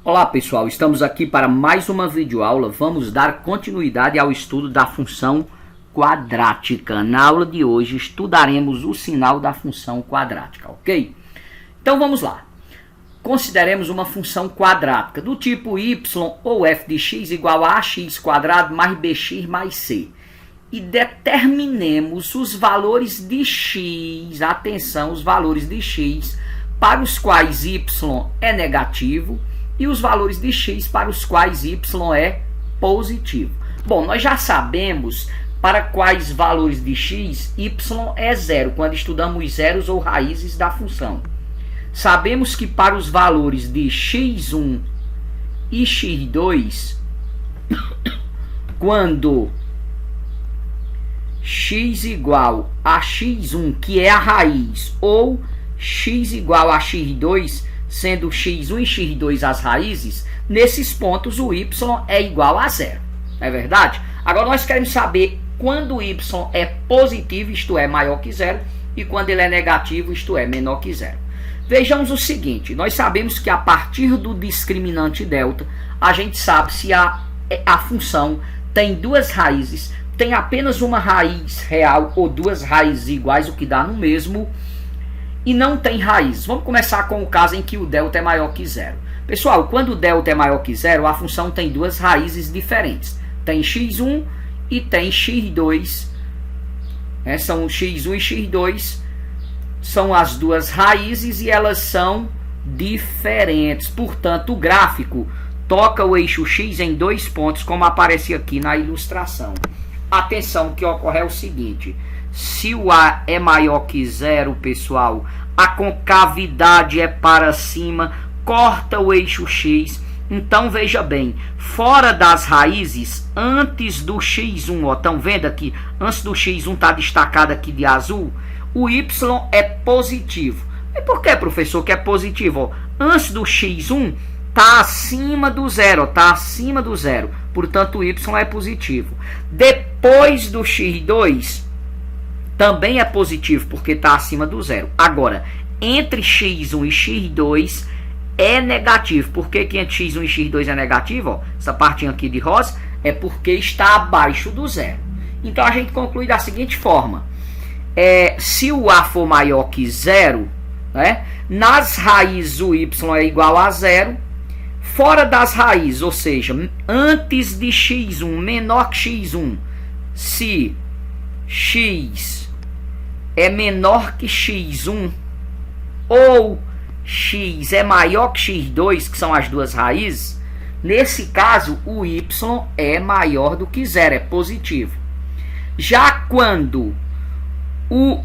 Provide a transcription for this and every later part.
Olá pessoal, estamos aqui para mais uma videoaula. Vamos dar continuidade ao estudo da função quadrática. Na aula de hoje estudaremos o sinal da função quadrática, ok? Então vamos lá. Consideremos uma função quadrática do tipo y ou f de x igual a ax quadrado mais bx mais c. E determinemos os valores de x, atenção, os valores de x para os quais y é negativo e os valores de x para os quais y é positivo. Bom, nós já sabemos para quais valores de x y é zero, quando estudamos zeros ou raízes da função. Sabemos que para os valores de x1 e x2, quando x igual a x1, que é a raiz, ou x igual a x2, sendo x1 e x2 as raízes, nesses pontos o y é igual a zero. Não é verdade? Agora nós queremos saber quando o y é positivo, isto é, maior que zero, e quando ele é negativo, isto é, menor que zero. Vejamos o seguinte, nós sabemos que a partir do discriminante delta, a gente sabe se a função tem duas raízes, tem apenas uma raiz real ou duas raízes iguais, o que dá no mesmo, e não tem raízes. Vamos começar com o caso em que o delta é maior que zero. Pessoal, quando o delta é maior que zero, a função tem duas raízes diferentes. Tem x1 e tem x2. São x1 e x2, são as duas raízes e elas são diferentes. Portanto, o gráfico toca o eixo x em dois pontos, como aparece aqui na ilustração. Atenção, que ocorre é o seguinte: se o A é maior que zero, pessoal, a concavidade é para cima, corta o eixo x. Então, veja bem, fora das raízes, antes do x1, ó, estão vendo aqui? Antes do x1 está destacado aqui de azul, o y é positivo. E por que, professor, que é positivo? Ó, antes do x1 está acima do zero, está acima do zero. Portanto, o y é positivo. Depois do x2, também é positivo, porque está acima do zero. Agora, entre x1 e x2 é negativo. Por que entre x1 e x2 é negativo? Ó, essa partinha aqui de rosa é porque está abaixo do zero. Então, a gente conclui da seguinte forma. Se o A for maior que zero, né, nas raízes o y é igual a zero. Fora das raízes, ou seja, antes de x1 menor que x1, se x é menor que x1 ou x é maior que x2, que são as duas raízes, nesse caso o y é maior do que zero, é positivo. Já quando o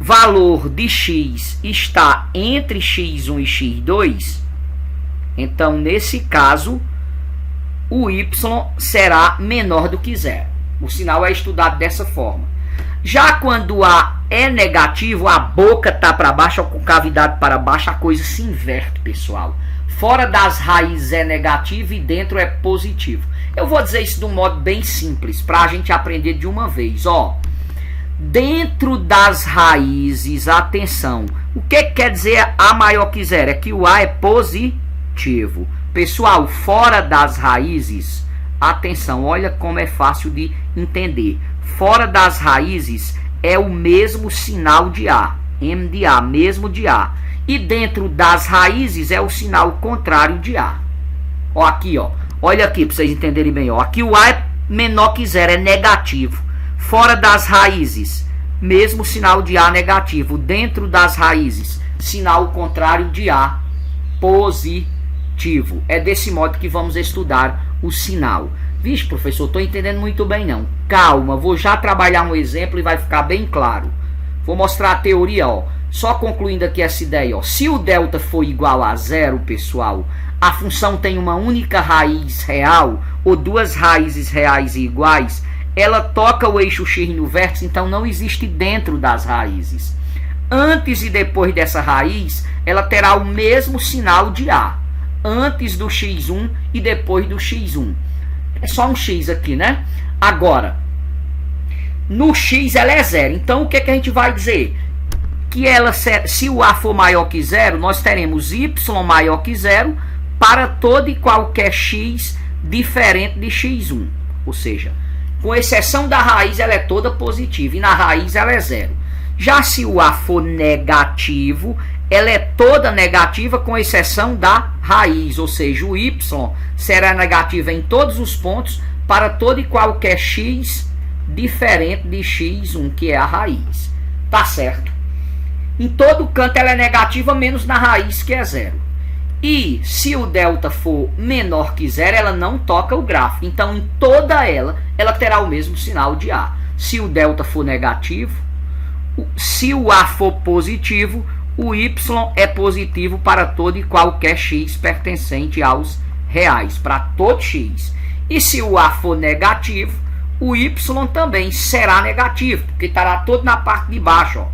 valor de x está entre x1 e x2, então, nesse caso, o y será menor do que zero. O sinal é estudado dessa forma. Já quando A é negativo, a boca está para baixo, a concavidade para baixo, a coisa se inverte, pessoal. Fora das raízes é negativo e dentro é positivo. Eu vou dizer isso de um modo bem simples, para a gente aprender de uma vez. Ó, dentro das raízes, atenção, o que quer dizer A maior que zero? É que o A é positivo. Pessoal, fora das raízes, atenção, olha como é fácil de entender. Fora das raízes é o mesmo sinal de A, M de A, mesmo de A. E dentro das raízes é o sinal contrário de A. Ó, aqui, ó. Olha aqui para vocês entenderem bem, ó. Aqui o A é menor que zero, é negativo. Fora das raízes, mesmo sinal de A negativo. Dentro das raízes, sinal contrário de A, positivo. É desse modo que vamos estudar o sinal. Vixe, professor, estou entendendo muito bem não. Calma, vou já trabalhar um exemplo e vai ficar bem claro. Vou mostrar a teoria, ó. Só concluindo aqui essa ideia, ó. Se o delta for igual a zero, pessoal, a função tem uma única raiz real ou duas raízes reais e iguais, ela toca o eixo x no vértice, então não existe dentro das raízes. Antes e depois dessa raiz, ela terá o mesmo sinal de A. Antes do x1 e depois do x1. É só um x aqui, né? Agora, no x ela é zero. Então, o que a gente vai dizer? que ela, se o A for maior que zero, nós teremos y maior que zero para todo e qualquer x diferente de x1. Ou seja, com exceção da raiz, ela é toda positiva e na raiz ela é zero. Já se o a for negativo, ela é toda negativa com exceção da raiz, ou seja, o y será negativo em todos os pontos para todo e qualquer x diferente de x1, que é a raiz. Tá certo? Em todo canto ela é negativa, menos na raiz, que é zero. E se o delta for menor que zero, ela não toca o gráfico. Então, em toda ela terá o mesmo sinal de A. Se o delta for negativo, se o A for positivo, o y é positivo para todo e qualquer x pertencente aos reais, para todo x. E se o A for negativo, o y também será negativo, porque estará todo na parte de baixo. Ó.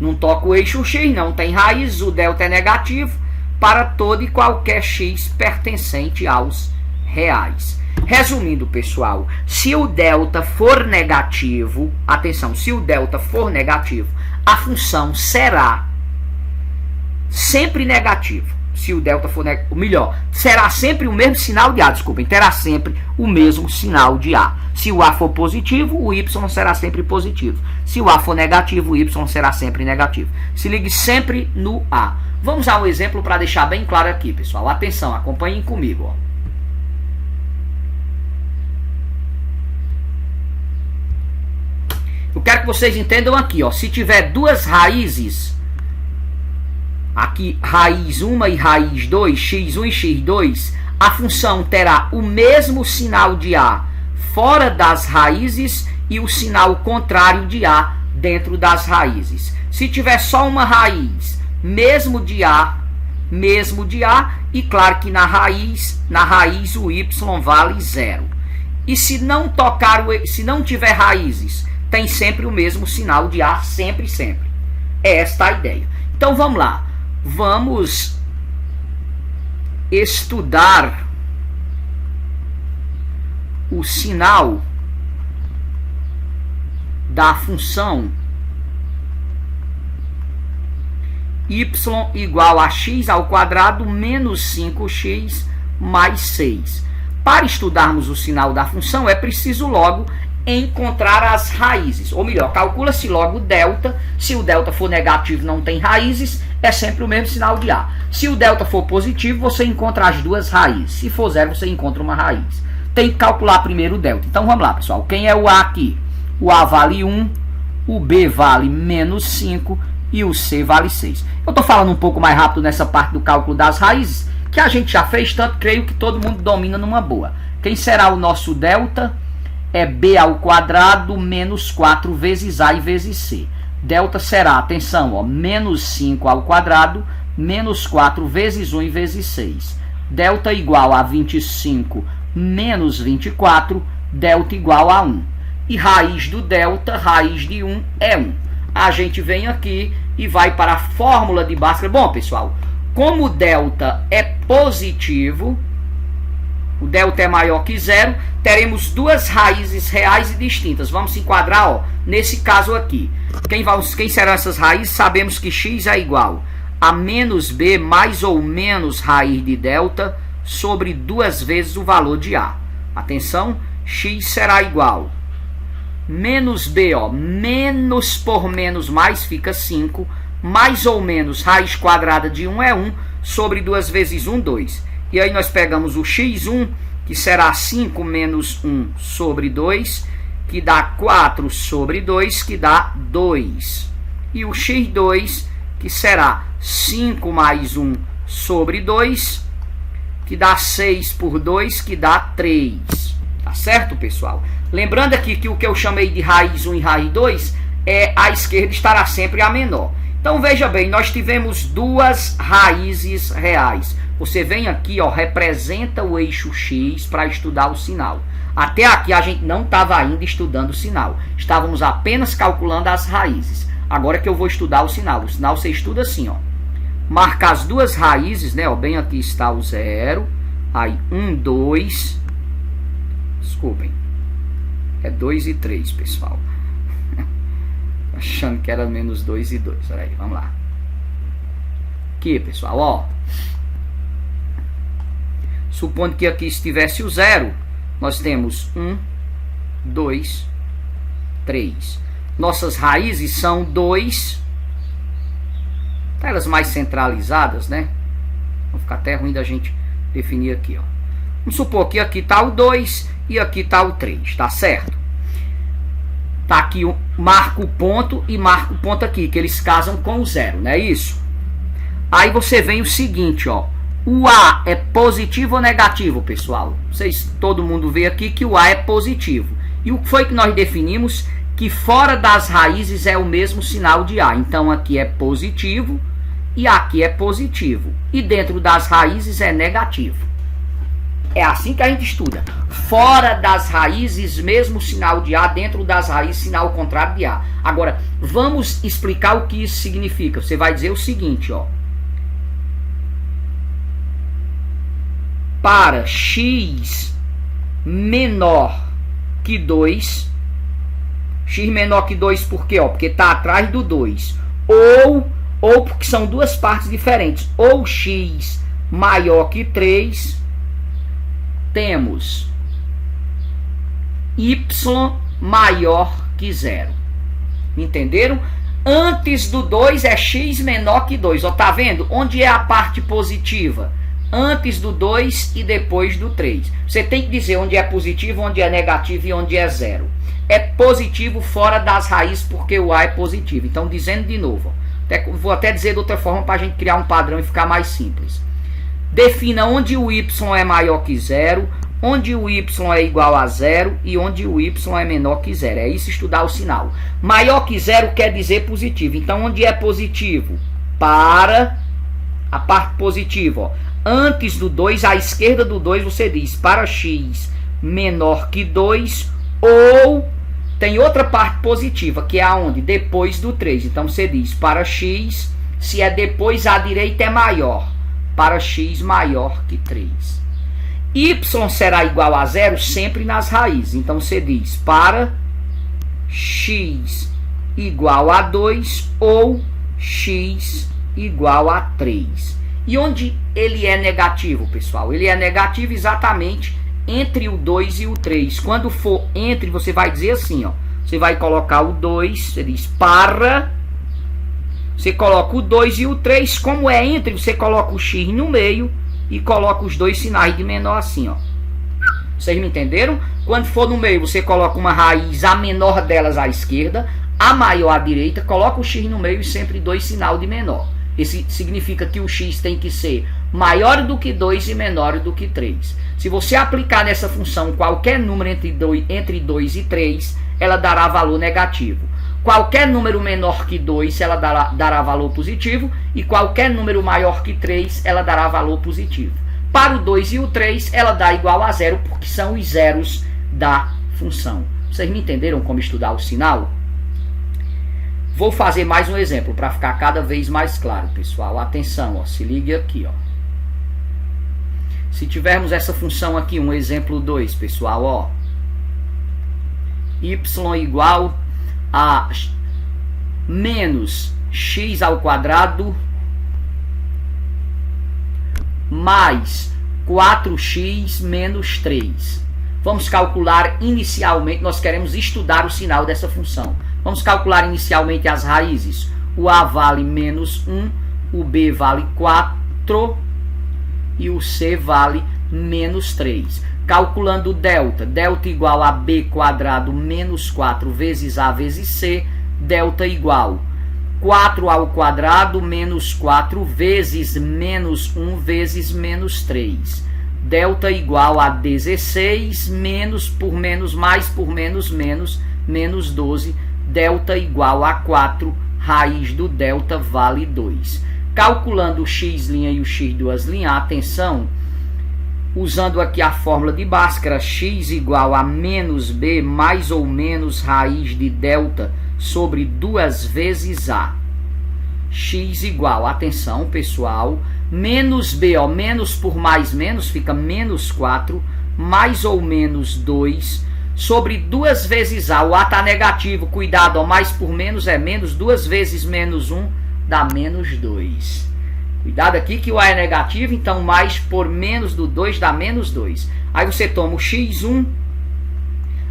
Não toca o eixo x, não tem raiz, o delta é negativo para todo e qualquer x pertencente aos reais. Resumindo, pessoal, se o delta for negativo, atenção, se o delta for negativo, a função será sempre negativa. Se o delta for negativo, melhor, será sempre o mesmo sinal de A, desculpem, terá sempre o mesmo sinal de A. Se o A for positivo, o y será sempre positivo. Se o A for negativo, o y será sempre negativo. Se ligue sempre no A. Vamos a um exemplo para deixar bem claro aqui, pessoal. Atenção, acompanhem comigo. Ó. Eu quero que vocês entendam aqui, ó. Se tiver duas raízes, aqui raiz 1 e raiz 2, x1 e x2, a função terá o mesmo sinal de A fora das raízes e o sinal contrário de A dentro das raízes. Se tiver só uma raiz, mesmo de A, e claro que na raiz o y vale zero. E se não tiver raízes, tem sempre o mesmo sinal de A, sempre. É esta a ideia. Então vamos lá. Vamos estudar o sinal da função y igual a x ao quadrado menos 5x mais 6. Para estudarmos o sinal da função, é preciso logo encontrar as raízes. Ou melhor, calcula-se logo o delta. Se o delta for negativo, não tem raízes, é sempre o mesmo sinal de A. Se o delta for positivo, você encontra as duas raízes. Se for zero, você encontra uma raiz. Tem que calcular primeiro o delta. Então vamos lá, pessoal. Quem é o A aqui? O A vale 1, o B vale menos 5 e o C vale 6. Eu estou falando um pouco mais rápido nessa parte do cálculo das raízes, que a gente já fez tanto, creio que todo mundo domina numa boa. Quem será o nosso delta? É B ao quadrado menos 4 vezes A e vezes C. Delta será, atenção, ó, menos 5 ao quadrado menos 4 vezes 1 e vezes 6. Delta igual a 25 menos 24, delta igual a 1. E raiz do delta, raiz de 1 é 1. A gente vem aqui e vai para a fórmula de Bhaskara. Bom, pessoal, como o delta é positivo, o delta é maior que zero, teremos duas raízes reais e distintas. Vamos se enquadrar, ó, nesse caso aqui. Quem serão essas raízes? Sabemos que x é igual a menos b mais ou menos raiz de delta sobre 2 vezes o valor de A. Atenção, x será igual menos b, ó, menos por menos mais fica 5, mais ou menos raiz quadrada de 1 é 1, sobre 2 vezes 1, 2. E aí nós pegamos o x1, que será 5 menos 1 sobre 2, que dá 4 sobre 2, que dá 2. E o x2, que será 5 mais 1 sobre 2, que dá 6 por 2, que dá 3. Tá certo, pessoal? Lembrando aqui que o que eu chamei de raiz 1 e raiz 2, a esquerda estará sempre a menor. Então, veja bem, nós tivemos duas raízes reais. Você vem aqui, ó, representa o eixo X para estudar o sinal. Até aqui a gente não estava ainda estudando o sinal. Estávamos apenas calculando as raízes. Agora que eu vou estudar o sinal. O sinal você estuda assim, ó. Marca as duas raízes, né? Ó, bem aqui está o 0. Aí 1, 2. Desculpem. É 2 e 3, pessoal. Achando que era menos 2 e 2. Olha aí, vamos lá. Aqui, pessoal, ó. Supondo que aqui estivesse o 0, nós temos 1, 2, 3. Nossas raízes são 2, elas mais centralizadas, né? Vai ficar até ruim da gente definir aqui, ó. Vamos supor que aqui está o 2 e aqui está o 3, tá certo? Tá aqui, marco o ponto e marco o ponto aqui, que eles casam com o 0, não é isso? Aí você vem o seguinte, ó. O A é positivo ou negativo, pessoal? Todo mundo vê aqui que o A é positivo. E o que foi que nós definimos? Que fora das raízes é o mesmo sinal de A. Então aqui é positivo e aqui é positivo. E dentro das raízes é negativo. É assim que a gente estuda. Fora das raízes, mesmo sinal de A. Dentro das raízes, sinal contrário de A. Agora, vamos explicar o que isso significa. Você vai dizer o seguinte, ó. Para x menor que 2, x menor que 2 por quê? Porque está atrás do 2. Ou porque são duas partes diferentes. Ou x maior que 3, temos y maior que 0. Entenderam? Antes do 2 é x menor que 2. Ó, tá vendo? Onde é a parte positiva? Antes do 2 e depois do 3. Você tem que dizer onde é positivo, onde é negativo e onde é 0. É positivo fora das raízes porque o A é positivo. Então, dizendo de novo. Vou até dizer de outra forma para a gente criar um padrão e ficar mais simples. Defina onde o y é maior que 0, onde o y é igual a 0 e onde o y é menor que 0. É isso, estudar o sinal. Maior que 0 quer dizer positivo. Então, onde é positivo? Para a parte positiva, ó. Antes do 2, à esquerda do 2, você diz para x menor que 2, ou tem outra parte positiva, que é aonde? Depois do 3. Então você diz para x, se é depois, à direita é maior. Para x maior que 3. Y será igual a 0 sempre nas raízes. Então você diz para x igual a 2 ou x igual a 3. E onde ele é negativo, pessoal? Ele é negativo exatamente entre o 2 e o 3. Quando for entre, você vai dizer assim, ó. Você vai colocar o 2, você diz para. Você coloca o 2 e o 3. Como é entre, você coloca o x no meio e coloca os dois sinais de menor assim, ó. Vocês me entenderam? Quando for no meio, você coloca uma raiz, a menor delas à esquerda, a maior à direita, coloca o x no meio e sempre dois sinal de menor. Esse significa que o x tem que ser maior do que 2 e menor do que 3. Se você aplicar nessa função qualquer número entre 2 e 3, ela dará valor negativo. Qualquer número menor que 2, ela dará valor positivo. E qualquer número maior que 3, ela dará valor positivo. Para o 2 e o 3, ela dá igual a 0, porque são os zeros da função. Vocês me entenderam como estudar o sinal? Vou fazer mais um exemplo para ficar cada vez mais claro, pessoal. Atenção, ó, se ligue aqui, ó. Se tivermos essa função aqui, um exemplo 2, pessoal, ó. Y igual a menos x ao quadrado mais 4x menos 3. Vamos calcular inicialmente, nós queremos estudar o sinal dessa função. Vamos calcular inicialmente as raízes. O A vale menos 1, o B vale 4 e o C vale menos 3. Calculando o delta, delta igual a B quadrado menos 4 vezes A vezes C, delta igual 4 ao quadrado menos 4 vezes menos 1 vezes menos 3. Delta igual a 16 menos por menos mais por menos menos 12. Delta igual a 4, raiz do delta vale 2. Calculando o x' e o x duas linhas, atenção, usando aqui a fórmula de Bhaskara, x igual a menos b mais ou menos raiz de delta sobre 2 vezes a. X igual, atenção pessoal, menos b, ó, menos por mais menos fica menos 4, mais ou menos 2, sobre 2 vezes A. O A está negativo, cuidado, ó, mais por menos é menos, 2 vezes menos 1 dá menos 2. Cuidado aqui que o A é negativo, então mais por menos do 2 dá menos 2. Aí você toma o x1.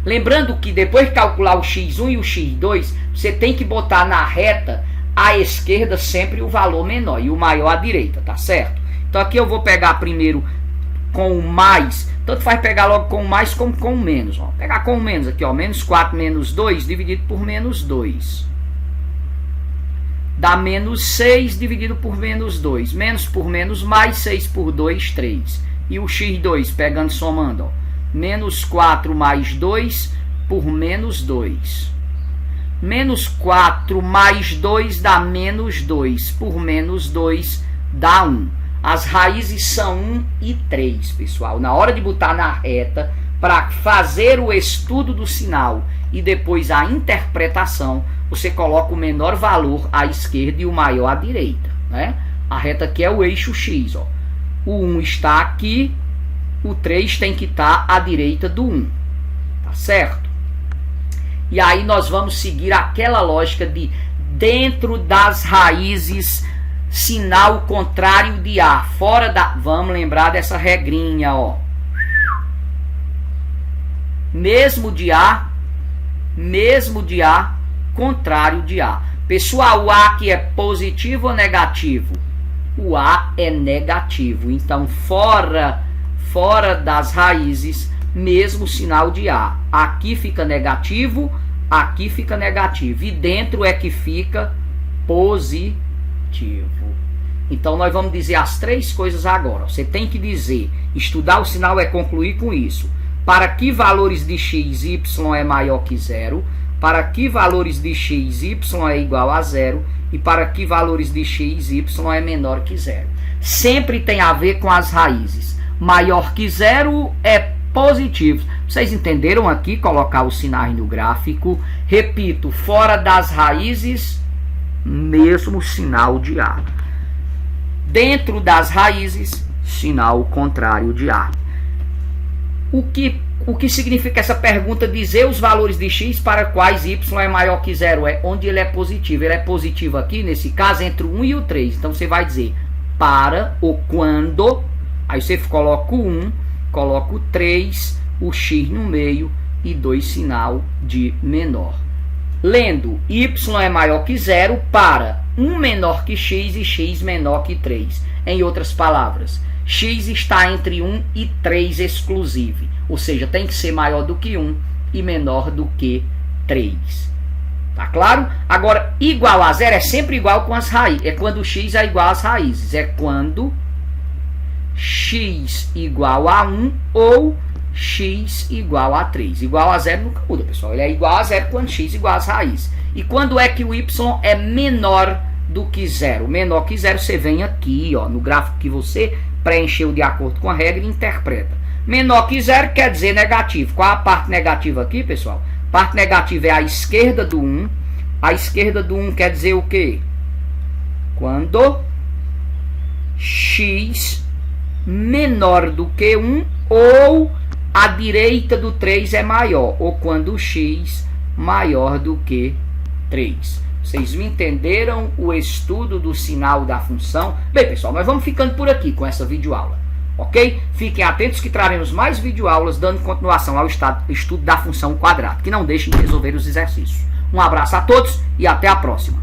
Lembrando que depois de calcular o x1 e o x2, você tem que botar na reta à esquerda sempre o valor menor e o maior à direita, tá certo? Então aqui eu vou pegar primeiro com o mais, tanto faz pegar logo com o mais como com o menos. Ó. Vou pegar com o menos aqui, ó, menos 4 menos 2 dividido por menos 2. Dá menos 6 dividido por menos 2. Menos por menos mais, 6 por 2, 3. E o x2, pegando somando, ó, menos 4 mais 2 por menos 2. Menos 4 mais 2 dá menos 2. Por menos 2 dá 1. As raízes são 1 e 3, pessoal. Na hora de botar na reta, para fazer o estudo do sinal e depois a interpretação, você coloca o menor valor à esquerda e o maior à direita, né? A reta aqui é o eixo X, ó. O 1 está aqui, o 3 tem que estar à direita do 1, tá certo? E aí nós vamos seguir aquela lógica de dentro das raízes, sinal contrário de A, fora da... Vamos lembrar dessa regrinha, ó. Mesmo de A, contrário de A. Pessoal, o A aqui é positivo ou negativo? O A é negativo. Então, fora das raízes, mesmo sinal de A. Aqui fica negativo, aqui fica negativo. E dentro é que fica positivo. Então, nós vamos dizer as três coisas agora. Você tem que dizer, estudar o sinal é concluir com isso. Para que valores de x, y é maior que zero? Para que valores de x, y é igual a zero? E para que valores de x, y é menor que zero? Sempre tem a ver com as raízes. Maior que zero é positivo. Vocês entenderam aqui? Colocar os sinais no gráfico. Repito, fora das raízes, mesmo sinal de A. Dentro das raízes, sinal contrário de A. O que significa essa pergunta? Dizer os valores de x para quais y é maior que zero. É onde ele é positivo. Ele é positivo aqui, nesse caso, entre o 1 e o 3. Então, você vai dizer para ou quando. Aí você coloca o 1, coloca o 3, o x no meio e 2 sinal de menor. Lendo, y é maior que zero para 1 menor que x e x menor que 3. Em outras palavras, x está entre 1 e 3 exclusive. Ou seja, tem que ser maior do que 1 e menor do que 3. Tá claro? Agora, igual a zero é sempre igual com as raízes. É quando x é igual às raízes. É quando x igual a 1 ou x igual a 3. Igual a zero nunca muda, pessoal. Ele é igual a zero quando x igual às raízes. E quando é que o y é menor do que zero? Menor que zero, você vem aqui, ó, no gráfico que você preencheu de acordo com a regra e interpreta. Menor que zero quer dizer negativo. Qual a parte negativa aqui, pessoal? A parte negativa é a esquerda do 1. A esquerda do 1 quer dizer o quê? Quando x menor do que 1 ou a direita do 3 é maior. Ou quando x maior do que 3. Vocês me entenderam o estudo do sinal da função? Bem, pessoal, nós vamos ficando por aqui com essa videoaula. Ok? Fiquem atentos que traremos mais videoaulas dando continuação ao estudo da função quadrada. Que não deixem de resolver os exercícios. Um abraço a todos e até a próxima.